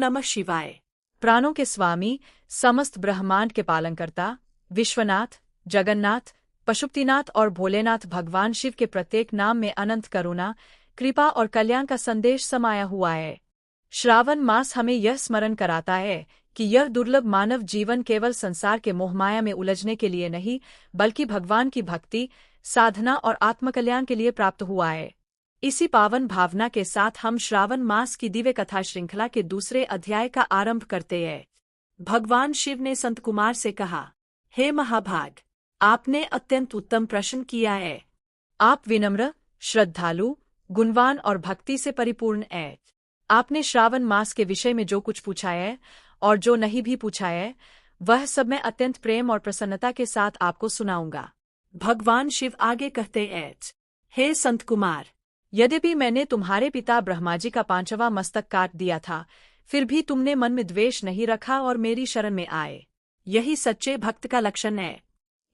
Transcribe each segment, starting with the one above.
नमः शिवाय। प्राणों के स्वामी, समस्त ब्रह्मांड के पालनकर्ता, विश्वनाथ, जगन्नाथ, पशुपतिनाथ और भोलेनाथ भगवान शिव के प्रत्येक नाम में अनंत करुणा, कृपा और कल्याण का संदेश समाया हुआ है। श्रावण मास हमें यह स्मरण कराता है कि यह दुर्लभ मानव जीवन केवल संसार के मोहमाया में उलझने के लिए नहीं, बल्कि भगवान की भक्ति, साधना और आत्मकल्याण के लिए प्राप्त हुआ है। इसी पावन भावना के साथ हम श्रावण मास की दिव्य कथा श्रृंखला के दूसरे अध्याय का आरंभ करते हैं। भगवान शिव ने संत कुमार से कहा, हे महाभाग, आपने अत्यंत उत्तम प्रश्न किया है। आप विनम्र, श्रद्धालु, गुणवान और भक्ति से परिपूर्ण हैं। आपने श्रावण मास के विषय में जो कुछ पूछा है और जो नहीं भी पूछा है, वह सब मैं अत्यंत प्रेम और प्रसन्नता के साथ आपको सुनाऊंगा। भगवान शिव आगे कहते हैं, हे संत कुमार, यद्यपि मैंने तुम्हारे पिता ब्रह्माजी का 5वां मस्तक काट दिया था, फिर भी तुमने मन में द्वेष नहीं रखा और मेरी शरण में आए। यही सच्चे भक्त का लक्षण है।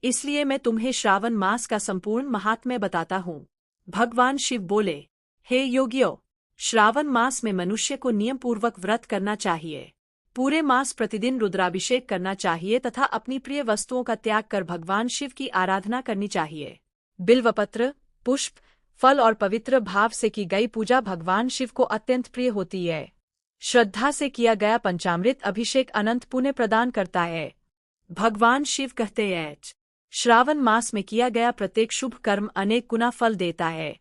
इसलिए मैं तुम्हें श्रावण मास का संपूर्ण महात्म्य बताता हूँ। भगवान शिव बोले, हे योगियों, श्रावण मास में मनुष्य को नियम पूर्वक व्रत करना चाहिए। पूरे मास प्रतिदिन रुद्राभिषेक करना चाहिए तथा अपनी प्रिय वस्तुओं का त्याग कर भगवान शिव की आराधना करनी चाहिए। बिल्वपत्र, पुष्प, फल और पवित्र भाव से की गई पूजा भगवान शिव को अत्यंत प्रिय होती है। श्रद्धा से किया गया पंचामृत अभिषेक अनंत पुण्य प्रदान करता है। भगवान शिव कहते हैं, श्रावण मास में किया गया प्रत्येक शुभ कर्म अनेक गुना फल देता है।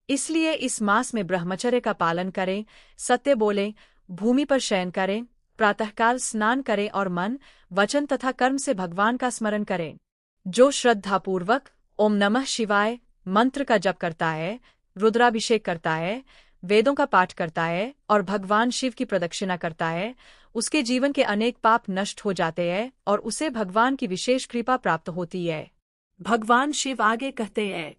इसलिए इस मास में ब्रह्मचर्य का पालन करें, सत्य बोलें, भूमि पर शयन करें, प्रातःकाल स्नान करें और मन, वचन तथा कर्म से भगवान का स्मरण करें। जो श्रद्धापूर्वक ओम नमः शिवाय मंत्र का जप करता है, रुद्राभिषेक करता है, वेदों का पाठ करता है और भगवान शिव की प्रदक्षिणा करता है, उसके जीवन के अनेक पाप नष्ट हो जाते हैं और उसे भगवान की विशेष कृपा प्राप्त होती है। भगवान शिव आगे कहते हैं,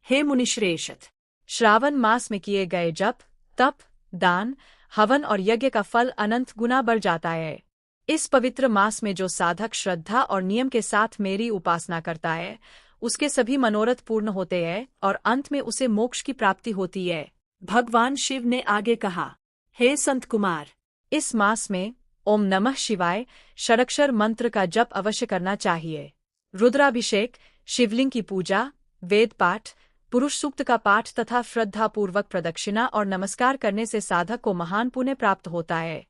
हे मुनिश्रेष्ठ, श्रावण मास में किए गए जप, तप, दान, हवन और यज्ञ का फल अनंत गुना बढ़ जाता है। इस पवित्र मास में जो साधक श्रद्धा और नियम के साथ मेरी उपासना करता है, उसके सभी मनोरथ पूर्ण होते हैं और अंत में उसे मोक्ष की प्राप्ति होती है। भगवान शिव ने आगे कहा, हे संत कुमार, इस मास में ओम नमः शिवाय षडक्षर मंत्र का जप अवश्य करना चाहिए। रुद्राभिषेक, शिवलिंग की पूजा, वेद पाठ, पुरुष सूक्त का पाठ तथा श्रद्धापूर्वक प्रदक्षिणा और नमस्कार करने से साधक को महान पुण्य प्राप्त होता है।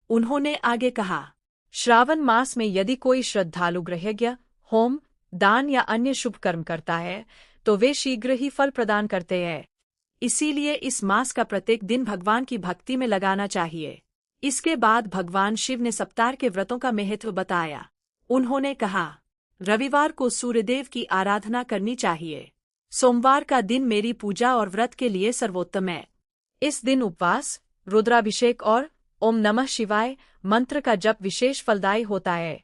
उन्होंने आगे कहा, श्रावण मास में यदि कोई श्रद्धालु गृहयज्ञ, होम, दान या अन्य शुभ कर्म करता है, तो वे शीघ्र ही फल प्रदान करते हैं। इसीलिए इस मास का प्रत्येक दिन भगवान की भक्ति में लगाना चाहिए। इसके बाद भगवान शिव ने सप्ताह के व्रतों का महत्व बताया। उन्होंने कहा, रविवार को सूर्यदेव की आराधना करनी चाहिए। सोमवार का दिन मेरी पूजा और व्रत के लिए सर्वोत्तम है। इस दिन उपवास, रुद्राभिषेक और ओम नमः शिवाय मंत्र का जप विशेष फलदायी होता है।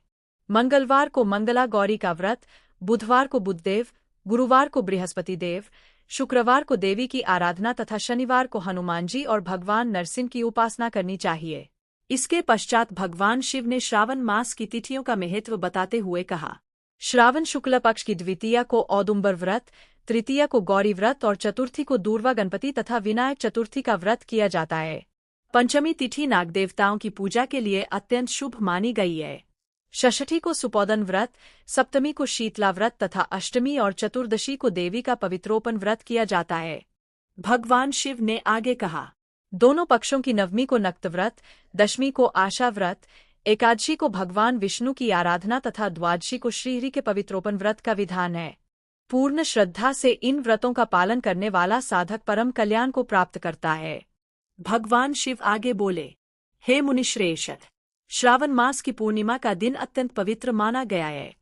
मंगलवार को मंगला गौरी का व्रत, बुधवार को बुधदेव, गुरुवार को बृहस्पति देव, शुक्रवार को देवी की आराधना तथा शनिवार को हनुमान जी और भगवान नरसिंह की उपासना करनी चाहिए। इसके पश्चात भगवान शिव ने श्रावण मास की तिथियों का महत्व बताते हुए कहा, श्रावण शुक्ल पक्ष की द्वितीया को औदुंबर व्रत, तृतीया को गौरी व्रत और चतुर्थी को दूर्वा गणपति तथा विनायक चतुर्थी का व्रत किया जाता है। पंचमी तिथि नाग देवताओं की पूजा के लिए अत्यंत शुभ मानी गई है। षष्ठी को सुपोदन व्रत, सप्तमी को शीतला व्रत तथा अष्टमी और चतुर्दशी को देवी का पवित्रोपन व्रत किया जाता है। भगवान शिव ने आगे कहा, दोनों पक्षों की नवमी को नक्त व्रत, दशमी को आशा व्रत, एकादशी को भगवान विष्णु की आराधना तथा द्वादशी को श्रीहरि के पवित्रोपन व्रत का विधान है। पूर्ण श्रद्धा से इन व्रतों का पालन करने वाला साधक परम कल्याण को प्राप्त करता है। भगवान शिव आगे बोले, हे मुनिश्रेष्ठ, श्रावण मास की पूर्णिमा का दिन अत्यंत पवित्र माना गया है।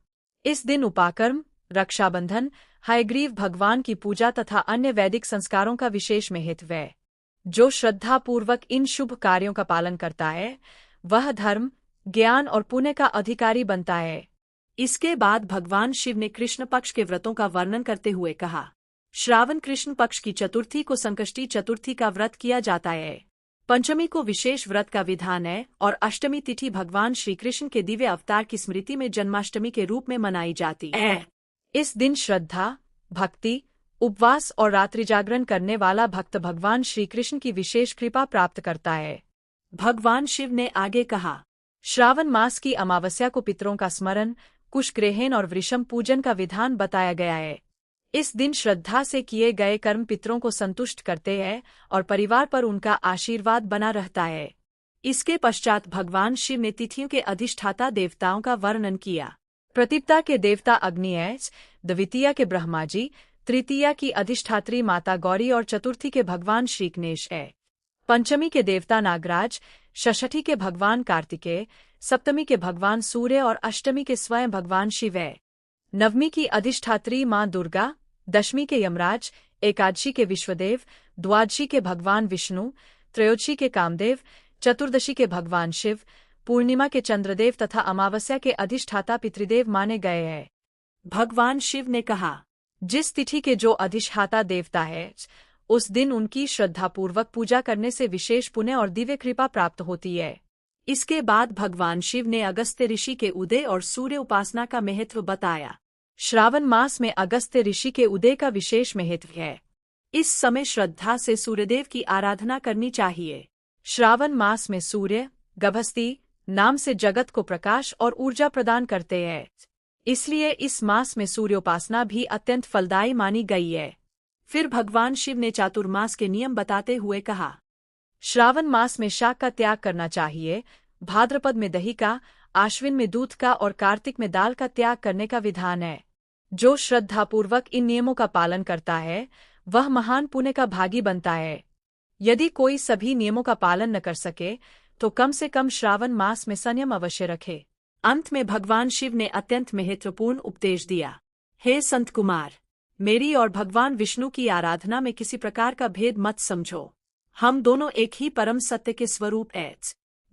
इस दिन उपाकर्म, रक्षाबंधन, हयग्रीव भगवान की पूजा तथा अन्य वैदिक संस्कारों का विशेष महत्व है। जो श्रद्धापूर्वक इन शुभ कार्यों का पालन करता है, वह धर्म, ज्ञान और पुण्य का अधिकारी बनता है। इसके बाद भगवान शिव ने कृष्ण पक्ष के व्रतों का वर्णन करते हुए कहा, श्रावण कृष्ण पक्ष की चतुर्थी को संकष्टी चतुर्थी का व्रत किया जाता है। पंचमी को विशेष व्रत का विधान है और अष्टमी तिथि भगवान श्री कृष्ण के दिव्य अवतार की स्मृति में जन्माष्टमी के रूप में मनाई जाती है। इस दिन श्रद्धा, भक्ति, उपवास और रात्रि जागरण करने वाला भक्त भगवान श्री कृष्ण की विशेष कृपा प्राप्त करता है। भगवान शिव ने आगे कहा, श्रावण मास की अमावस्या को पितरों का स्मरण, कुशग्रहण और वृषम पूजन का विधान बताया गया है। इस दिन श्रद्धा से किए गए कर्म पितरों को संतुष्ट करते हैं और परिवार पर उनका आशीर्वाद बना रहता है। इसके पश्चात भगवान शिव ने तिथियों के अधिष्ठाता देवताओं का वर्णन किया। प्रतिपदा के देवता अग्नि है, द्वितीया के ब्रह्मा जी, तृतीया की अधिष्ठात्री माता गौरी और चतुर्थी के भगवान श्री गणेश है। पंचमी के देवता नागराज, षष्ठी के भगवान कार्तिकेय, सप्तमी के भगवान सूर्य और अष्टमी के स्वयं भगवान शिव है। नवमी की अधिष्ठात्री माँ दुर्गा, दशमी के यमराज, एकादशी के विश्वदेव, द्वादशी के भगवान विष्णु, त्रयोदशी के कामदेव, चतुर्दशी के भगवान शिव, पूर्णिमा के चंद्रदेव तथा अमावस्या के अधिष्ठाता पितृदेव माने गए हैं। भगवान शिव ने कहा, जिस तिथि के जो अधिष्ठाता देवता है, उस दिन उनकी श्रद्धापूर्वक पूजा करने से विशेष पुण्य और दिव्य कृपा प्राप्त होती है। इसके बाद भगवान शिव ने अगस्त्य ऋषि के उदय और सूर्य उपासना का महत्व बताया। श्रावण मास में अगस्त्य ऋषि के उदय का विशेष महत्व है। इस समय श्रद्धा से सूर्यदेव की आराधना करनी चाहिए। श्रावण मास में सूर्य गभस्ती नाम से जगत को प्रकाश और ऊर्जा प्रदान करते हैं, इसलिए इस मास में सूर्योपासना भी अत्यंत फलदायी मानी गई है। फिर भगवान शिव ने चातुर्मास के नियम बताते हुए कहा, श्रावण मास में शाक का त्याग करना चाहिए, भाद्रपद में दही का, आश्विन में दूध का और कार्तिक में दाल का त्याग करने का विधान है। जो श्रद्धापूर्वक इन नियमों का पालन करता है वह महान पुण्य का भागी बनता है। यदि कोई सभी नियमों का पालन न कर सके तो कम से कम श्रावण मास में संयम अवश्य रखे। अंत में भगवान शिव ने अत्यंत महत्वपूर्ण उपदेश दिया। हे संत कुमार, मेरी और भगवान विष्णु की आराधना में किसी प्रकार का भेद मत समझो। हम दोनों एक ही परम सत्य के स्वरूप हैं।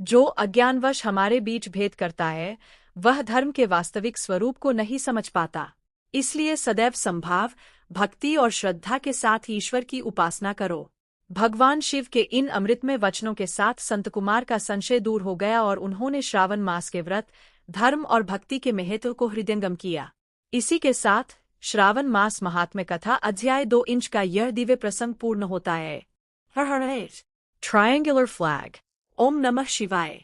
जो अज्ञानवश हमारे बीच भेद करता है वह धर्म के वास्तविक स्वरूप को नहीं समझ पाता। इसलिए सदैव संभाव, भक्ति और श्रद्धा के साथ ईश्वर की उपासना करो। भगवान शिव के इन अमृतमय वचनों के साथ संत कुमार का संशय दूर हो गया और उन्होंने श्रावण मास के व्रत, धर्म और भक्ति के महत्व को हृदयंगम किया। इसी के साथ श्रावण मास महात्म्य कथा अध्याय 2 इंच का यह दिव्य प्रसंग पूर्ण होता है। हर हर ट्रायंगुलर फ्लैग। ओम नमः शिवाय।